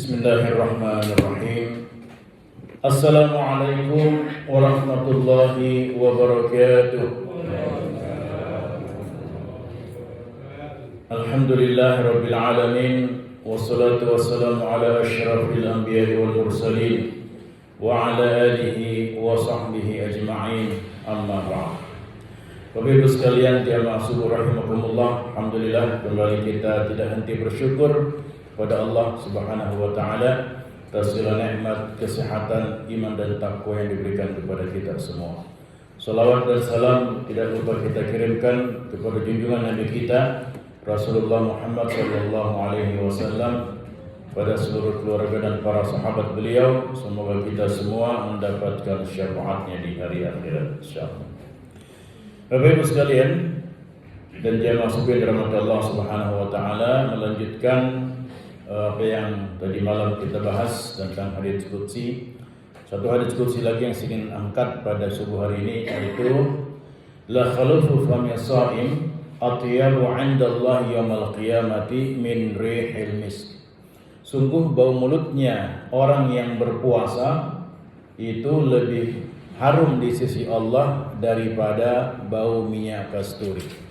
Bismillahirrahmanirrahim. Assalamualaikum warahmatullahi wabarakatuh. Alhamdulillahirabbil alamin, wassalatu wassalamu ala asyrafil anbiya'i wal mursalin wa ala alihi wa sahbihi ajma'in. Amma ba'd. Bapak Ibu sekalian, jamaah subuh rahimakumullah, alhamdulillah kembali kita tidak henti bersyukur kepada Allah Subhanahu wa taala atas segala nikmat kesehatan, iman dan takwa yang diberikan kepada kita semua. Salawat dan salam tidak lupa kita kirimkan kepada junjungan Nabi kita Rasulullah Muhammad sallallahu alaihi wasallam, pada seluruh keluarga dan para sahabat beliau. Semoga kita semua mendapatkan syafaatnya di hari akhirat insyaallah. Bapak Ibu sekalian dan jamaah subuh dirahmati Allah Subhanahu wa taala, melanjutkan apa yang tadi malam kita bahas tentang hadits qudsi. Satu hadits qudsi lagi yang ingin angkat pada subuh hari ini, yaitu la khalufu fami shaim atyabu 'inda Allah yaumil qiyamati min rihil misk. Sungguh bau mulutnya orang yang berpuasa itu lebih harum di sisi Allah daripada bau minyak kasturi.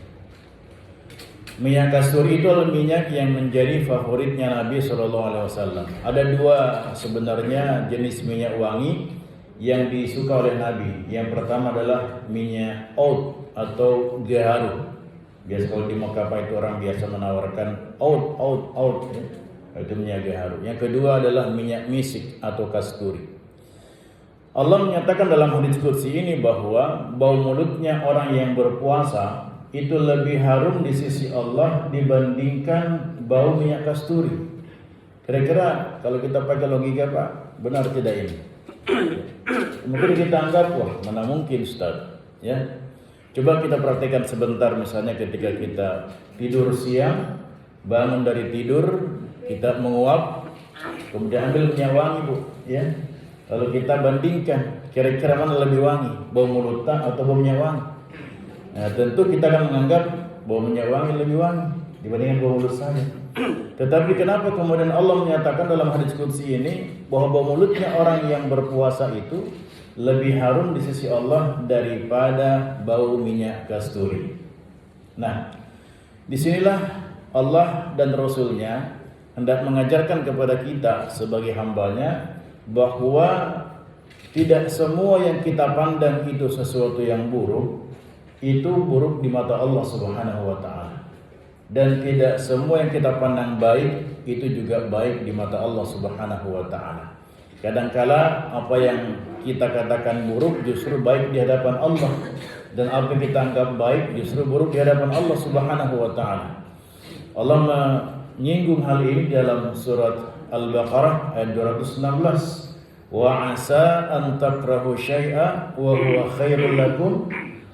Minyak kasturi itu adalah minyak yang menjadi favoritnya Nabi SAW. Ada dua sebenarnya jenis minyak wangi yang disuka oleh Nabi. Yang pertama adalah minyak oud atau gaharu. Biasa kalau di Mekah itu orang biasa menawarkan oud, itu minyak gaharu. Yang kedua adalah minyak misik atau kasturi. Allah menyatakan dalam hadits qudsi ini bahwa bau mulutnya orang yang berpuasa itu lebih harum di sisi Allah dibandingkan bau minyak kasturi. Kira-kira kalau kita pakai logika, Pak, benar tidak ini? Mungkin kita anggap, wah mana mungkin Ustaz, ya. Coba kita praktekkan sebentar, misalnya ketika kita tidur siang, bangun dari tidur, kita menguap, kemudian ambil minyak wangi, Bu, ya. Lalu kita bandingkan, kira-kira mana lebih wangi, bau mulut atau bau minyak wangi? Nah, tentu kita akan menganggap bau minyak wangi lebih wangi dibandingkan bau mulut saja. Tetapi kenapa kemudian Allah menyatakan dalam hadits qudsi ini bahwa bau mulutnya orang yang berpuasa itu lebih harum di sisi Allah daripada bau minyak kasturi? Nah, disinilah Allah dan Rasulnya hendak mengajarkan kepada kita sebagai hambanya bahwa tidak semua yang kita pandang itu sesuatu yang buruk, itu buruk di mata Allah Subhanahu wa taala. Dan tidak semua yang kita pandang baik itu juga baik di mata Allah Subhanahu wa taala. Kadangkala apa yang kita katakan buruk justru baik di hadapan Allah, dan apa yang kita anggap baik justru buruk di hadapan Allah Subhanahu wa taala. Allah menyinggung hal ini dalam surat Al-Baqarah ayat 216. Wa 'asa an takrahu syai'a wa huwa khairul lakum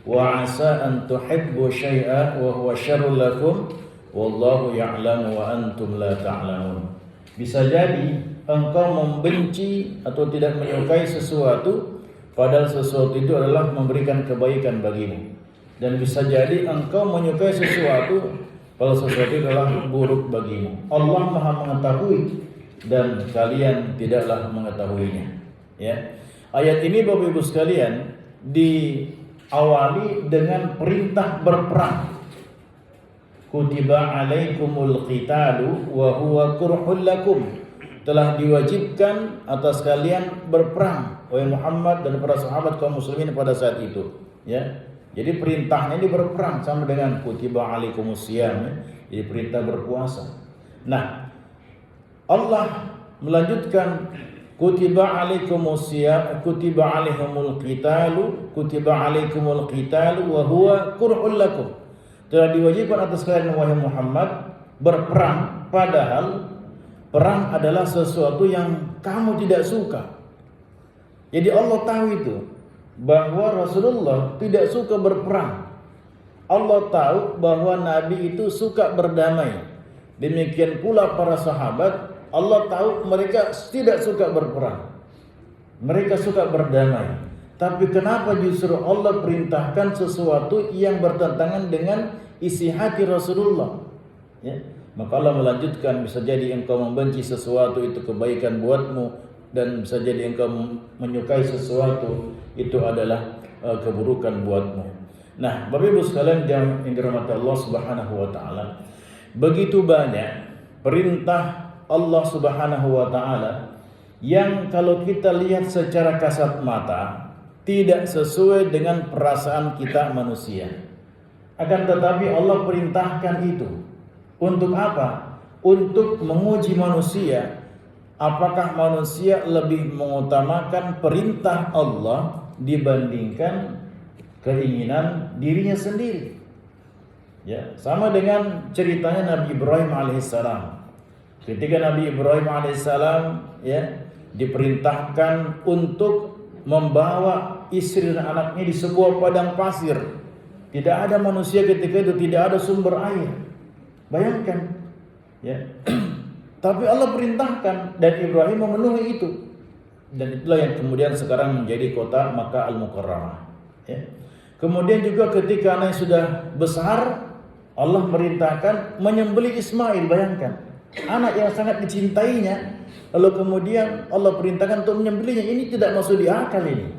wa 'asa an tuhibbu syai'a wa huwa syarrul lakum wallahu ya'lamu wa antum la ta'lamun. Bisa jadi engkau membenci atau tidak menyukai sesuatu padahal sesuatu itu adalah memberikan kebaikan bagimu. Dan bisa jadi engkau menyukai sesuatu padahal sesuatu itu adalah buruk bagimu. Allah Maha mengetahui dan kalian tidaklah mengetahuinya. Ya. Ayat ini Bapak Ibu sekalian diawali dengan perintah berperang. Kutiba alaikumul qitalu wa huwa kurhul lakum. Telah diwajibkan atas kalian berperang, wahai Muhammad dan para sahabat kaum muslimin pada saat itu. Ya. Jadi perintahnya ini berperang, sama dengan kutiba alaikumus siyam, ya. Jadi perintah berpuasa. Nah, Allah melanjutkan kutiba alaikumus siyam, kutiba alaihimul qitalu, kutiba alaikumul qitalu wa huwa kurhul lakum. Telah diwajibkan atas kalian wahai Muhammad berperang, padahal perang adalah sesuatu yang kamu tidak suka. Jadi Allah tahu itu bahwa Rasulullah tidak suka berperang. Allah tahu bahwa Nabi itu suka berdamai. Demikian pula para sahabat, Allah tahu mereka tidak suka berperang. Mereka suka berdamai. Tapi kenapa justru Allah perintahkan sesuatu yang bertentangan dengan isi hati Rasulullah? Ya. Maka Allah melanjutkan, bisa jadi engkau membenci sesuatu itu kebaikan buatmu, dan bisa jadi engkau menyukai sesuatu itu adalah keburukan buatmu. Nah, Bapak Ibu sekalian yang dirahmati Allah Subhanahu wa taala, begitu banyak perintah Allah Subhanahu wa taala yang kalau kita lihat secara kasat mata tidak sesuai dengan perasaan kita manusia. Akan tetapi Allah perintahkan itu. Untuk apa? Untuk menguji manusia. Apakah manusia lebih mengutamakan perintah Allah dibandingkan keinginan dirinya sendiri? Ya, sama dengan ceritanya Nabi Ibrahim alaihissalam. Ketika Nabi Ibrahim alaihissalam ya diperintahkan untuk membawa istri dan anaknya di sebuah padang pasir. Tidak ada manusia ketika itu, tidak ada sumber air. Bayangkan, ya. Tapi Allah perintahkan dan Ibrahim memenuhi itu. Dan itulah yang kemudian sekarang menjadi kota Makkah Al-Mukarramah. Ya. Kemudian juga ketika anaknya sudah besar, Allah merintahkan menyembelih Ismail. Bayangkan, anak yang sangat dicintainya, lalu kemudian Allah perintahkan untuk menyembelihnya. Ini tidak masuk di akal ini.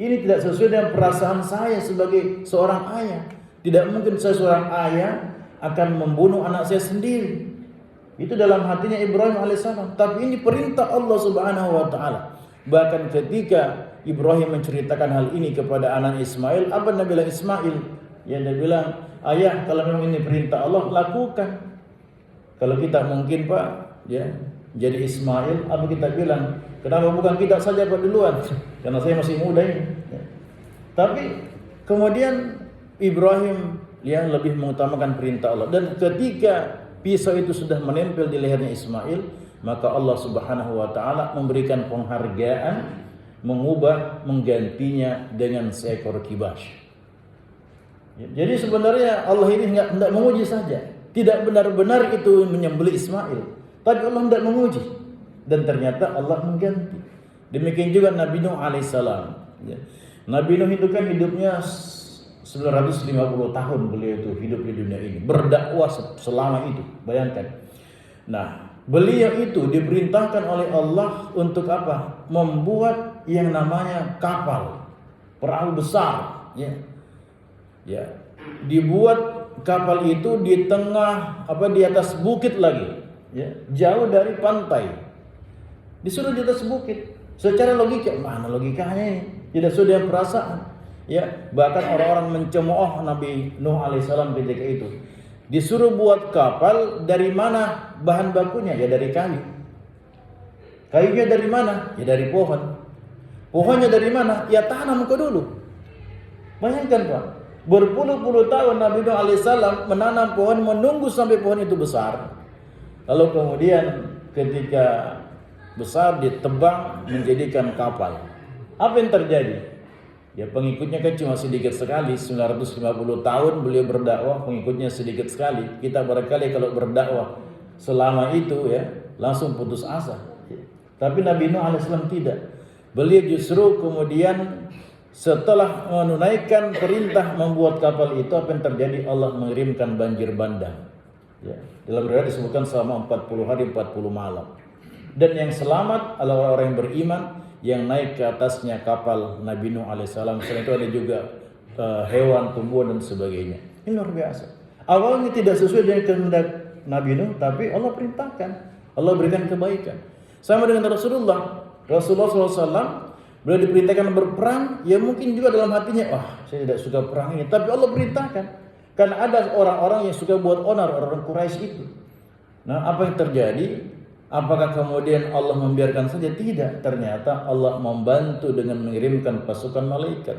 Ini tidak sesuai dengan perasaan saya sebagai seorang ayah. Tidak mungkin saya seorang ayah akan membunuh anak saya sendiri. Itu dalam hatinya Ibrahim alaihissalam. Tapi ini perintah Allah Subhanahu wa taala. Bahkan ketika Ibrahim menceritakan hal ini kepada anak Ismail, apa Nabi bilang Ismail? Ya, dia bilang, ayah, kalau memang ini perintah Allah, lakukan. Kalau kita mungkin Pak, ya, jadi Ismail, apa kita bilang? Kenapa bukan kita saja Pak duluan? Karena saya masih muda ini. Ya. Tapi kemudian Ibrahim yang lebih mengutamakan perintah Allah. Dan ketika pisau itu sudah menempel di lehernya Ismail, maka Allah Subhanahu wa taala memberikan penghargaan, menggantinya dengan seekor kibas. Jadi sebenarnya Allah ini hendak menguji saja. Tidak benar-benar itu menyembelih Ismail, tapi Allah hendak menguji. Dan ternyata Allah mengganti. Demikian juga Nabi Nuh alaihissalam. Nabi Nuh itu kan hidupnya 950 tahun beliau itu hidup di dunia ini, berdakwah selama itu. Bayangkan. Nah, beliau itu diperintahkan oleh Allah untuk apa? Membuat yang namanya kapal, perahu besar, ya. Ya. Dibuat kapal itu di tengah di atas bukit lagi, ya, jauh dari pantai. Disuruh di atas bukit. Secara logika, mana logikanya ini? Tidak sesuai dengan perasaan. Ya, bahkan orang-orang mencemooh Nabi Nuh alaihissalam ketika itu. Disuruh buat kapal, dari mana bahan bakunya? Ya dari kayu. Kayunya dari mana? Ya dari pohon. Pohonnya dari mana? Ya tanam ke dulu. Bayangkan Pak, berpuluh-puluh tahun Nabi Nuh alaihissalam menanam pohon, menunggu sampai pohon itu besar. Lalu kemudian ketika besar ditebang menjadikan kapal. Apa yang terjadi? Ya, pengikutnya kan cuma sedikit sekali. 950 tahun beliau berdakwah, pengikutnya sedikit sekali. Kita barangkali kalau berdakwah selama itu ya langsung putus asa. Tapi Nabi Nuh alaihissalam tidak. Beliau justru kemudian setelah menunaikan perintah membuat kapal itu, apa yang terjadi? Allah mengirimkan banjir bandang. Ya, dalam riwayat disebutkan selama 40 hari 40 malam. Dan yang selamat adalah orang yang beriman yang naik ke atasnya kapal Nabi Nuh alaihissalam. Selain itu ada juga hewan, tumbuhan dan sebagainya. Ini luar biasa. Awalnya tidak sesuai dengan kehendak Nabi Nuh, tapi Allah perintahkan, Allah berikan kebaikan. Sama dengan Rasulullah SAW, beliau diperintahkan berperang, ya mungkin juga dalam hatinya, wah saya tidak suka perang ini, tapi Allah perintahkan. Karena ada orang-orang yang suka buat onar, orang-orang Quraisy itu. Nah, apa yang terjadi? Apakah kemudian Allah membiarkan saja? Tidak. Ternyata Allah membantu dengan mengirimkan pasukan malaikat.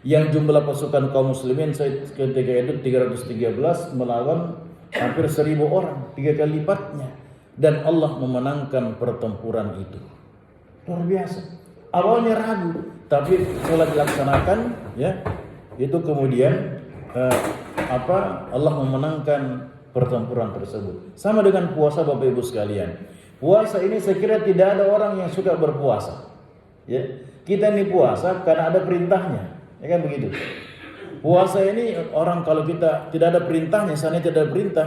Yang jumlah pasukan kaum muslimin ketika itu 313 melawan hampir 1000 orang, 3 kali lipatnya. Dan Allah memenangkan pertempuran itu. Luar biasa. Awalnya ragu, tapi setelah dilaksanakan, ya, itu kemudian Allah memenangkan pertempuran tersebut. Sama dengan puasa Bapak Ibu sekalian. Puasa ini saya kira tidak ada orang yang suka berpuasa. Ya, kita ini puasa karena ada perintahnya, ya kan begitu. Puasa ini orang kalau kita tidak ada perintahnya, misalnya tidak ada perintah,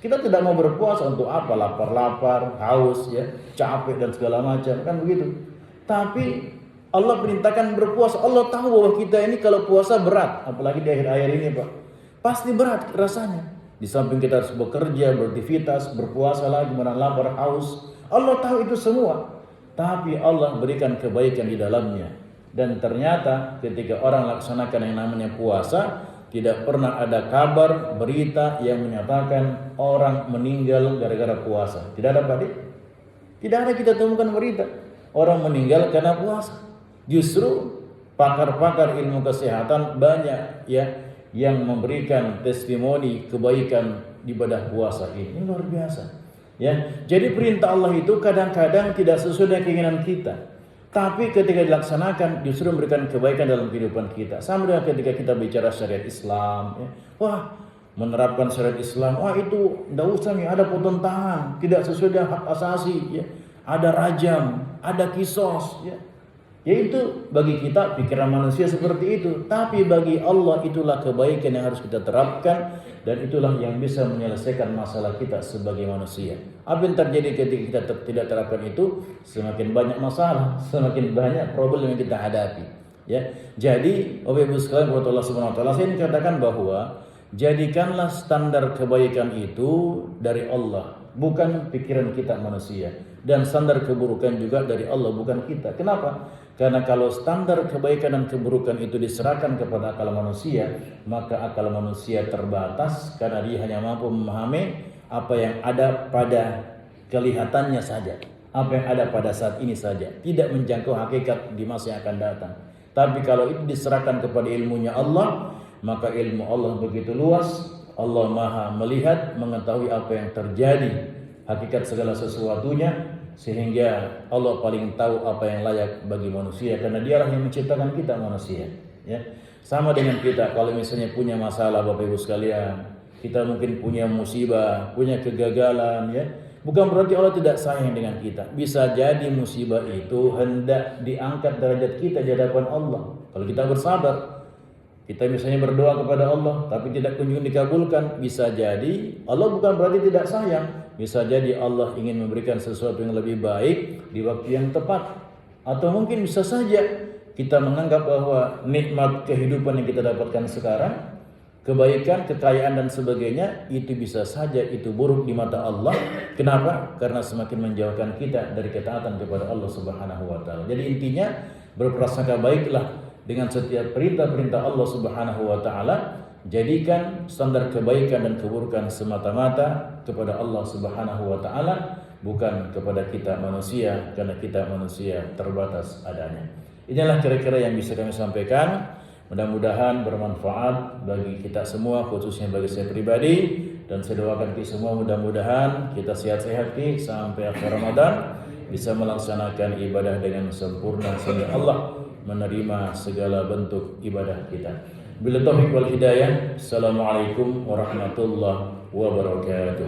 kita tidak mau berpuasa untuk apa? Lapar-lapar, haus, ya, capek dan segala macam, kan begitu. Tapi Allah perintahkan berpuasa. Allah tahu bahwa kita ini kalau puasa berat, apalagi di akhir-akhir ini, Pak. Pasti berat rasanya. Di samping kita harus bekerja, beraktivitas, berpuasa lagi, menahan lapar, haus. Allah tahu itu semua. Tapi Allah berikan kebaikan di dalamnya. Dan ternyata ketika orang laksanakan yang namanya puasa, tidak pernah ada kabar, berita yang menyatakan orang meninggal gara-gara puasa. Tidak ada, Pak. Tidak ada kita temukan berita orang meninggal karena puasa. Justru pakar-pakar ilmu kesehatan banyak ya yang memberikan testimoni kebaikan ibadah puasa ini. Ini luar biasa. Ya, jadi perintah Allah itu kadang-kadang tidak sesuai dengan keinginan kita. Tapi ketika dilaksanakan justru memberikan kebaikan dalam kehidupan kita. Sama dengan ketika kita bicara syariat Islam, ya. Wah, menerapkan syariat Islam, wah itu tidak usah nih, ada potong tangan, tidak sesuai dengan hak asasi, ya. Ada rajam, ada kisos, ya. Yaitu bagi kita pikiran manusia seperti itu. Tapi bagi Allah itulah kebaikan yang harus kita terapkan. Dan itulah yang bisa menyelesaikan masalah kita sebagai manusia. Apa yang terjadi ketika kita tidak terapkan itu? Semakin banyak masalah, semakin banyak problem yang kita hadapi. Ya, jadi Bapak Ibu sekalian, Allah Subhanahu Wa Taala, saya ingin katakan bahwa jadikanlah standar kebaikan itu dari Allah, bukan pikiran kita manusia. Dan standar keburukan juga dari Allah, bukan kita. Kenapa? Karena kalau standar kebaikan dan keburukan itu diserahkan kepada akal manusia, maka akal manusia terbatas karena dia hanya mampu memahami apa yang ada pada kelihatannya saja, apa yang ada pada saat ini saja, tidak menjangkau hakikat di masa yang akan datang. Tapi kalau itu diserahkan kepada ilmunya Allah, maka ilmu Allah begitu luas. Allah Maha melihat, mengetahui apa yang terjadi, hakikat segala sesuatunya, sehingga Allah paling tahu apa yang layak bagi manusia, karena dialah yang menciptakan kita manusia. Ya, sama dengan kita kalau misalnya punya masalah, Bapak Ibu sekalian, kita mungkin punya musibah, punya kegagalan, ya, bukan berarti Allah tidak sayang dengan kita. Bisa jadi musibah itu hendak diangkat derajat kita di hadapan Allah. Kalau kita bersabar, kita misalnya berdoa kepada Allah tapi tidak kunjung dikabulkan, bisa jadi Allah bukan berarti tidak sayang. Bisa jadi Allah ingin memberikan sesuatu yang lebih baik di waktu yang tepat. Atau mungkin bisa saja kita menganggap bahwa nikmat kehidupan yang kita dapatkan sekarang, kebaikan, kekayaan dan sebagainya, itu bisa saja itu buruk di mata Allah. Kenapa? Karena semakin menjauhkan kita dari ketaatan kepada Allah Subhanahu Wa Taala. Jadi intinya berprasangka baiklah dengan setiap perintah-perintah Allah Subhanahu Wa Taala. Jadikan standar kebaikan dan keburukan semata-mata kepada Allah Subhanahu Wa Taala, bukan kepada kita manusia, karena kita manusia terbatas adanya. Inilah kira-kira yang bisa kami sampaikan. Mudah-mudahan bermanfaat bagi kita semua, khususnya bagi saya pribadi, dan saya doakan kita semua mudah-mudahan kita sehat-sehat sampai akhir Ramadan, bisa melaksanakan ibadah dengan sempurna sehingga Allah menerima segala bentuk ibadah kita. Bila taufiq wal hidayah. Assalamualaikum warahmatullahi wabarakatuh.